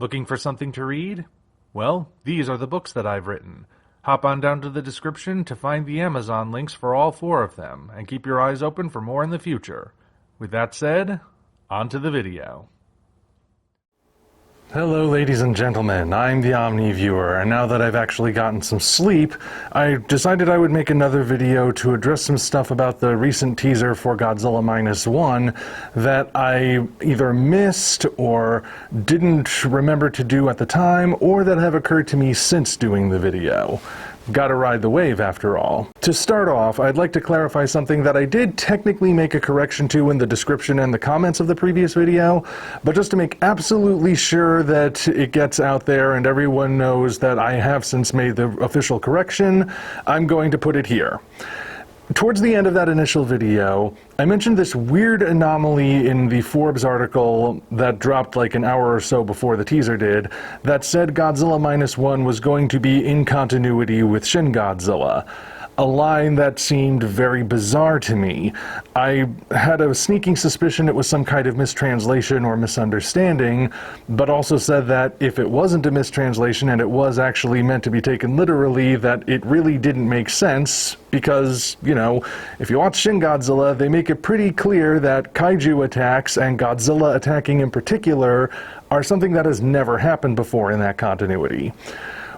Looking for something to read? Well, these are the books that I've written. Hop on down to the description to find the Amazon links for all 4 of them, and keep your eyes open for more in the future. With that said, on to the video. Hello ladies and gentlemen, I'm the Omni viewer, and now that I've actually gotten some sleep, I decided I would make another video to address some stuff about the recent teaser for Godzilla -1 that I either missed or didn't remember to do at the time, or that have occurred to me since doing the video. Gotta ride the wave after all. To start off, I'd like to clarify something that I did technically make a correction to in the description and the comments of the previous video, but just to make absolutely sure that it gets out there and everyone knows that I have since made the official correction, I'm going to put it here. Towards the end of that initial video, I mentioned this weird anomaly in the Forbes article that dropped like an hour or so before the teaser did, that said Godzilla -1 was going to be in continuity with Shin Godzilla. A line that seemed very bizarre to me. I had a sneaking suspicion it was some kind of mistranslation or misunderstanding, but also said that if it wasn't a mistranslation and it was actually meant to be taken literally, that it really didn't make sense, because, you know, if you watch Shin Godzilla, they make it pretty clear that kaiju attacks, and Godzilla attacking in particular, are something that has never happened before in that continuity.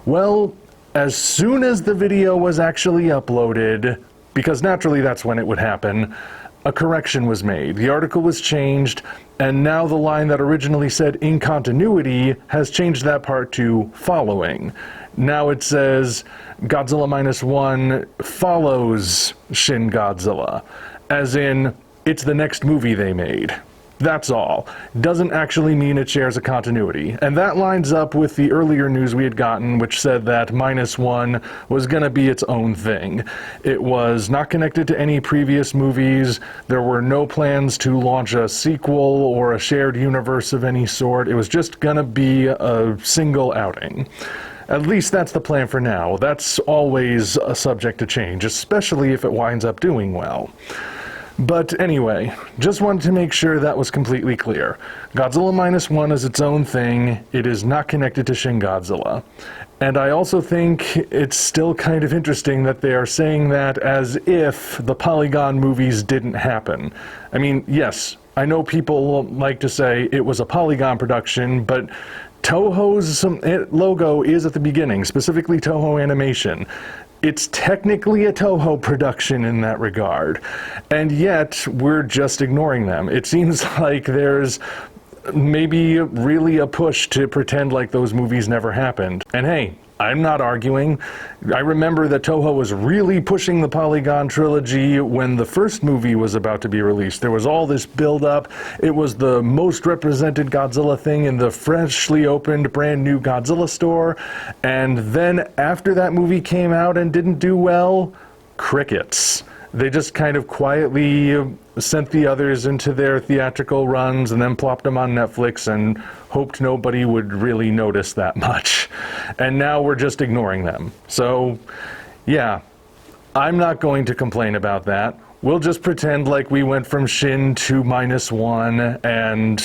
Well, as soon as the video was actually uploaded, because naturally that's when it would happen, a correction was made. The article was changed, and now the line that originally said in continuity has changed that part to following. Now it says Godzilla -1 follows Shin Godzilla, as in it's the next movie they made. That's all. Doesn't actually mean it shares a continuity. And that lines up with the earlier news we had gotten, which said that -1 was gonna be its own thing. It was not connected to any previous movies. There were no plans to launch a sequel or a shared universe of any sort. It was just gonna be a single outing. At least that's the plan for now. That's always a subject to change, especially if it winds up doing well. But anyway, just wanted to make sure that was completely clear. Godzilla -1 is its own thing. It is not connected to Shin Godzilla. And I also think it's still kind of interesting that they are saying that as if the Polygon movies didn't happen. I mean, yes, I know people like to say it was a Polygon production, but Toho's logo is at the beginning, specifically Toho Animation. It's technically a Toho production in that regard, and yet we're just ignoring them. It seems like there's maybe really a push to pretend like those movies never happened. And hey, I'm not arguing. I remember that Toho was really pushing the Polygon trilogy when the first movie was about to be released. There was all this build-up. It was the most represented Godzilla thing in the freshly opened brand new Godzilla store. And then after that movie came out and didn't do well, crickets. They just kind of quietly sent the others into their theatrical runs and then plopped them on Netflix and hoped nobody would really notice that much. And now we're just ignoring them. So, yeah, I'm not going to complain about that. We'll just pretend like we went from Shin to -1, and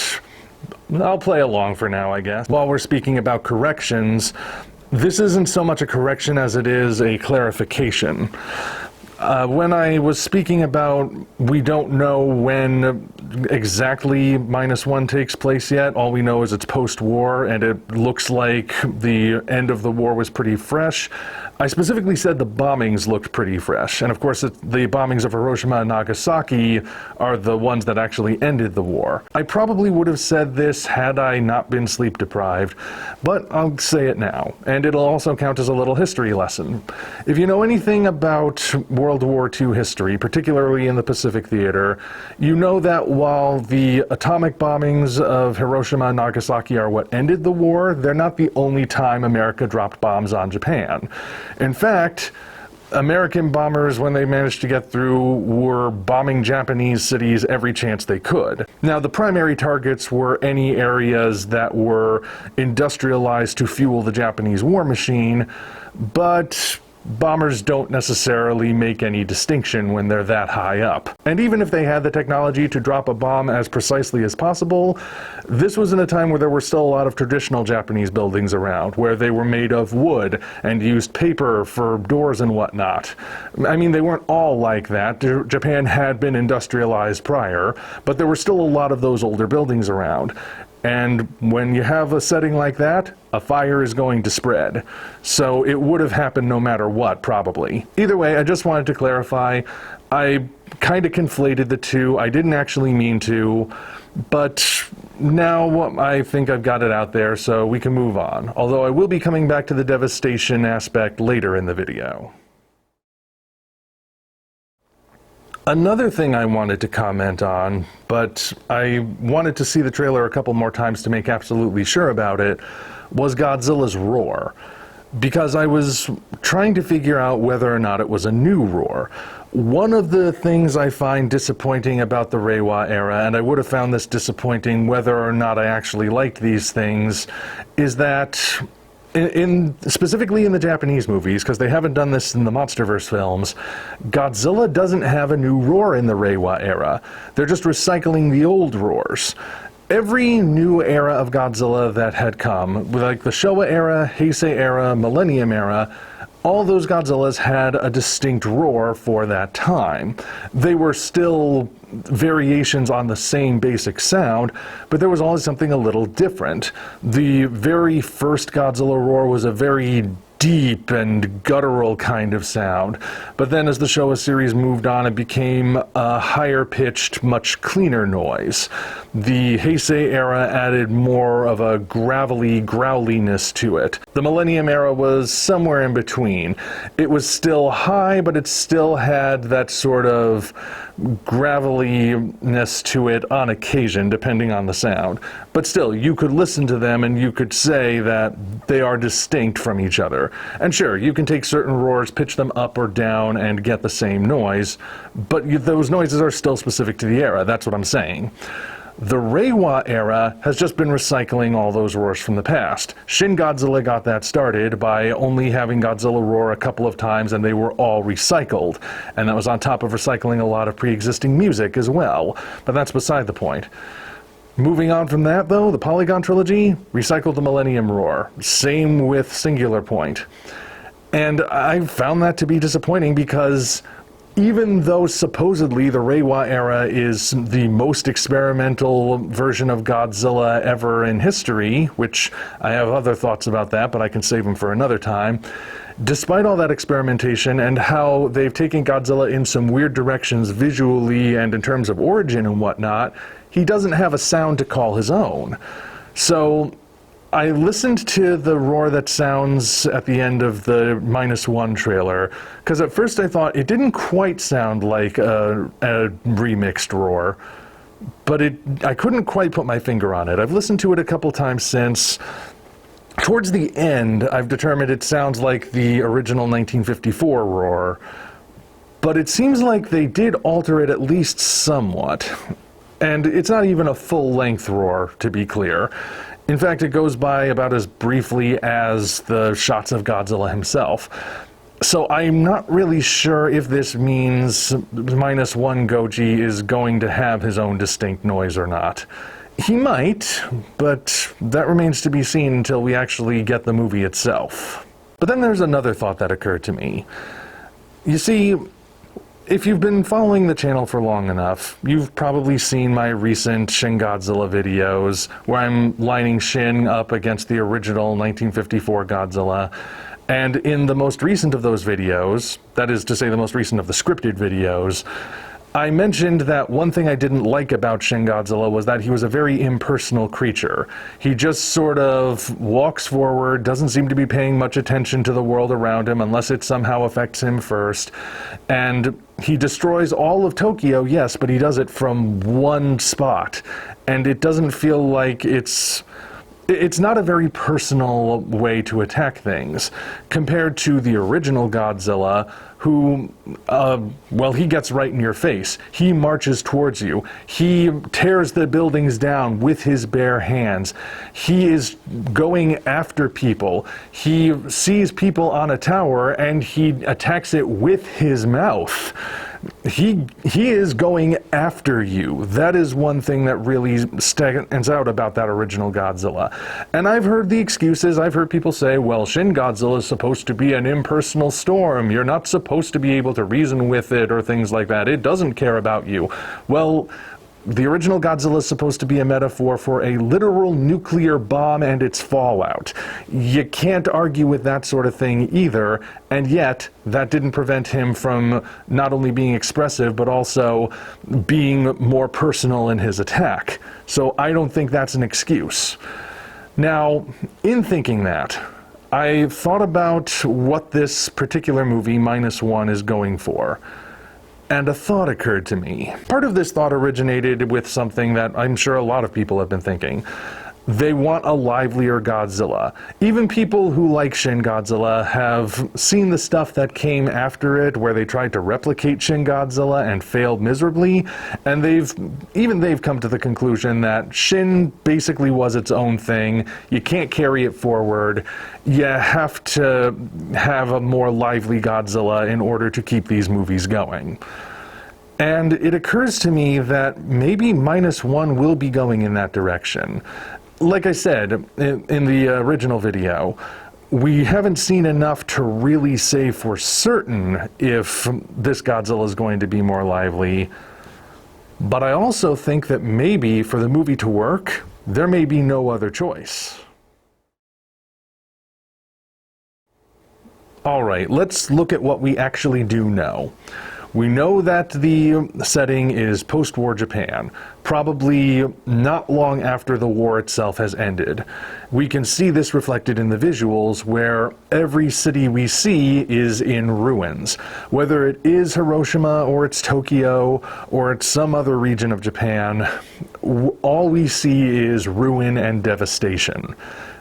I'll play along for now, I guess. While we're speaking about corrections, this isn't so much a correction as it is a clarification. When I was speaking about we don't know when exactly -1 takes place yet, all we know is it's post-war and it looks like the end of the war was pretty fresh. I specifically said the bombings looked pretty fresh, and of course the bombings of Hiroshima and Nagasaki are the ones that actually ended the war. I probably would have said this had I not been sleep deprived, but I'll say it now, and it'll also count as a little history lesson. If you know anything about World War II history, particularly in the Pacific Theater, you know that while the atomic bombings of Hiroshima and Nagasaki are what ended the war, they're not the only time America dropped bombs on Japan. In fact, American bombers, when they managed to get through, were bombing Japanese cities every chance they could. Now, the primary targets were any areas that were industrialized to fuel the Japanese war machine, but bombers don't necessarily make any distinction when they're that high up. And even if they had the technology to drop a bomb as precisely as possible, this was in a time where there were still a lot of traditional Japanese buildings around, where they were made of wood and used paper for doors and whatnot. I mean, they weren't all like that. Japan had been industrialized prior, but there were still a lot of those older buildings around. And when you have a setting like that, a fire is going to spread. So it would have happened no matter what, probably. Either way, I just wanted to clarify, I kind of conflated the two. I didn't actually mean to, but now I think I've got it out there, so we can move on. Although I will be coming back to the devastation aspect later in the video. Another thing I wanted to comment on, but I wanted to see the trailer a couple more times to make absolutely sure about it, was Godzilla's roar. Because I was trying to figure out whether or not it was a new roar. One of the things I find disappointing about the Reiwa era, and I would have found this disappointing whether or not I actually liked these things, is that specifically in the Japanese movies, because they haven't done this in the MonsterVerse films, Godzilla doesn't have a new roar in the Reiwa era. They're just recycling the old roars. Every new era of Godzilla that had come, like the Showa era, Heisei era, Millennium era, all those Godzillas had a distinct roar for that time. They were still variations on the same basic sound, but there was always something a little different. The very first Godzilla roar was a very deep and guttural kind of sound, but then as the Showa series moved on, it became a higher pitched, much cleaner noise. The Heisei era added more of a gravelly growliness to it. The Millennium era was somewhere in between. It was still high, but it still had that sort of graveliness to it on occasion, depending on the sound. But still, you could listen to them and you could say that they are distinct from each other. And sure, you can take certain roars, pitch them up or down, and get the same noise, but those noises are still specific to the era, that's what I'm saying. The Reiwa era has just been recycling all those roars from the past. Shin Godzilla got that started by only having Godzilla roar a couple of times and they were all recycled. And that was on top of recycling a lot of pre-existing music as well. But that's beside the point. Moving on from that though, the Polygon trilogy recycled the Millennium roar. Same with Singular Point. And I found that to be disappointing because even though supposedly the Reiwa era is the most experimental version of Godzilla ever in history, which I have other thoughts about that, but I can save them for another time, despite all that experimentation and how they've taken Godzilla in some weird directions visually and in terms of origin and whatnot, he doesn't have a sound to call his own. So I listened to the roar that sounds at the end of the -1 trailer, because at first I thought it didn't quite sound like a remixed roar, but I couldn't quite put my finger on it. I've listened to it a couple times since. Towards the end, I've determined it sounds like the original 1954 roar, but it seems like they did alter it at least somewhat. And it's not even a full-length roar, to be clear. In fact, it goes by about as briefly as the shots of Godzilla himself. So I'm not really sure if this means -1 Goji is going to have his own distinct noise or not. He might, but that remains to be seen until we actually get the movie itself. But then there's another thought that occurred to me. You see, if you've been following the channel for long enough, you've probably seen my recent Shin Godzilla videos, where I'm lining Shin up against the original 1954 Godzilla. And in the most recent of those videos, that is to say the most recent of the scripted videos, I mentioned that one thing I didn't like about Shin Godzilla was that he was a very impersonal creature. He just sort of walks forward, doesn't seem to be paying much attention to the world around him unless it somehow affects him first. And he destroys all of Tokyo, yes, but he does it from one spot. And it doesn't feel like it's It's not a very personal way to attack things, compared to the original Godzilla, who, well, he gets right in your face. He marches towards you. He tears the buildings down with his bare hands. He is going after people. He sees people on a tower and he attacks it with his mouth. He is going after you. That is one thing that really stands out about that original Godzilla. And I've heard the excuses. I've heard people say, well, Shin Godzilla is supposed to be an impersonal storm. You're not supposed to be able to reason with it or things like that. It doesn't care about you. Well, the original Godzilla is supposed to be a metaphor for a literal nuclear bomb and its fallout. You can't argue with that sort of thing either, and yet that didn't prevent him from not only being expressive, but also being more personal in his attack. So I don't think that's an excuse. Now, in thinking that, I thought about what this particular movie, -1, is going for. And a thought occurred to me. Part of this thought originated with something that I'm sure a lot of people have been thinking. They want a livelier Godzilla. Even people who like Shin Godzilla have seen the stuff that came after it, where they tried to replicate Shin Godzilla and failed miserably, and they've come to the conclusion that Shin basically was its own thing. You can't carry it forward. You have to have a more lively Godzilla in order to keep these movies going. And it occurs to me that maybe -1 will be going in that direction. Like I said in the original video, we haven't seen enough to really say for certain if this Godzilla is going to be more lively, but I also think that maybe for the movie to work, there may be no other choice. Alright, let's look at what we actually do know. We know that the setting is post-war Japan, probably not long after the war itself has ended. We can see this reflected in the visuals, where every city we see is in ruins. Whether it is Hiroshima, or it's Tokyo, or it's some other region of Japan, all we see is ruin and devastation.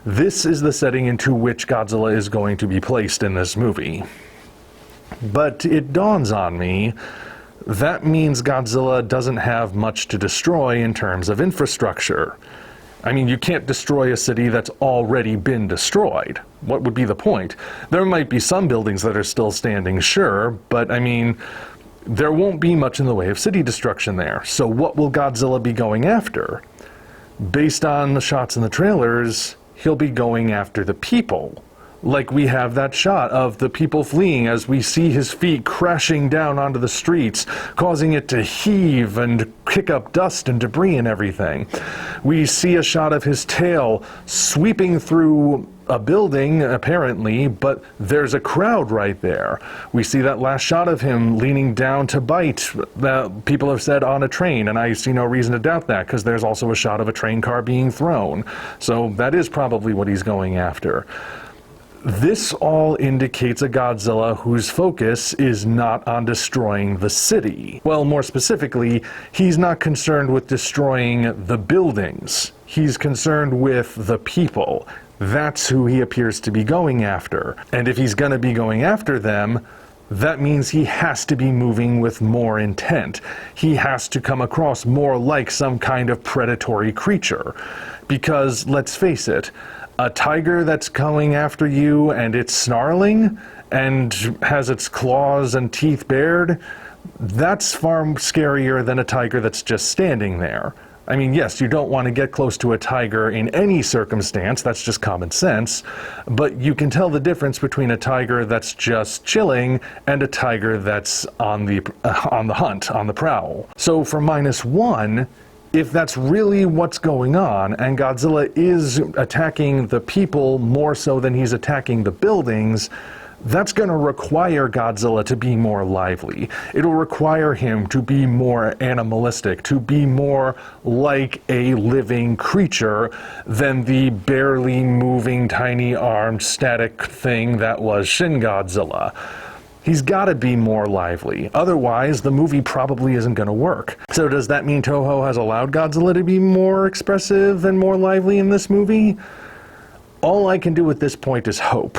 This is the setting into which Godzilla is going to be placed in this movie. But it dawns on me, that means Godzilla doesn't have much to destroy in terms of infrastructure. I mean, you can't destroy a city that's already been destroyed. What would be the point? There might be some buildings that are still standing, sure, but I mean, there won't be much in the way of city destruction there. So what will Godzilla be going after? Based on the shots in the trailers, he'll be going after the people. Like we have that shot of the people fleeing as we see his feet crashing down onto the streets, causing it to heave and kick up dust and debris and everything. We see a shot of his tail sweeping through a building, apparently, but there's a crowd right there. We see that last shot of him leaning down to bite, people have said on a train, and I see no reason to doubt that, because there's also a shot of a train car being thrown. So that is probably what he's going after. This all indicates a Godzilla whose focus is not on destroying the city. Well, more specifically, he's not concerned with destroying the buildings. He's concerned with the people. That's who he appears to be going after. And if he's going to be going after them, that means he has to be moving with more intent. He has to come across more like some kind of predatory creature. Because, let's face it, a tiger that's coming after you and it's snarling and has its claws and teeth bared, that's far scarier than a tiger that's just standing there. I mean, yes, you don't want to get close to a tiger in any circumstance, that's just common sense, but you can tell the difference between a tiger that's just chilling and a tiger that's on the hunt, on the prowl. So for -1, if that's really what's going on, and Godzilla is attacking the people more so than he's attacking the buildings, that's going to require Godzilla to be more lively. It'll require him to be more animalistic, to be more like a living creature than the barely moving, tiny-armed, static thing that was Shin Godzilla. He's got to be more lively. Otherwise, the movie probably isn't going to work. So does that mean Toho has allowed Godzilla to be more expressive and more lively in this movie? All I can do at this point is hope.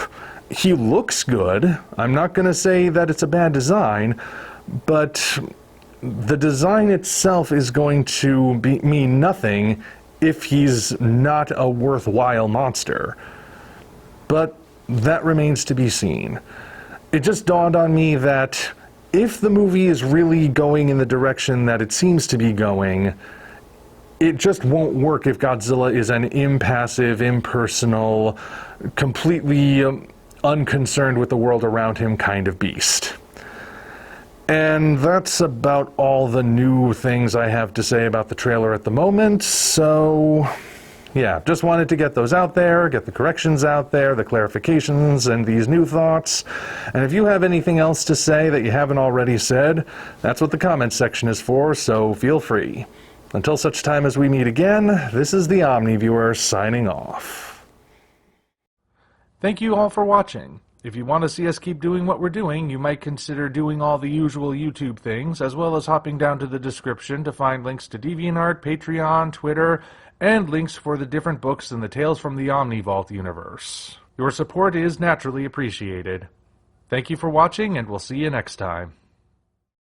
He looks good. I'm not going to say that it's a bad design, but the design itself is going to mean nothing if he's not a worthwhile monster. But that remains to be seen. It just dawned on me that if the movie is really going in the direction that it seems to be going, it just won't work if Godzilla is an impassive, impersonal, completely unconcerned with the world around him kind of beast. And that's about all the new things I have to say about the trailer at the moment, so yeah, just wanted to get those out there, get the corrections out there, the clarifications, and these new thoughts. And if you have anything else to say that you haven't already said, that's what the comments section is for, so feel free. Until such time as we meet again, this is the Omni Viewer signing off. Thank you all for watching. If you want to see us keep doing what we're doing, you might consider doing all the usual YouTube things, as well as hopping down to the description to find links to DeviantArt, Patreon, Twitter, and links for the different books in the Tales from the Omni Vault universe. Your support is naturally appreciated. Thank you for watching, and we'll see you next time.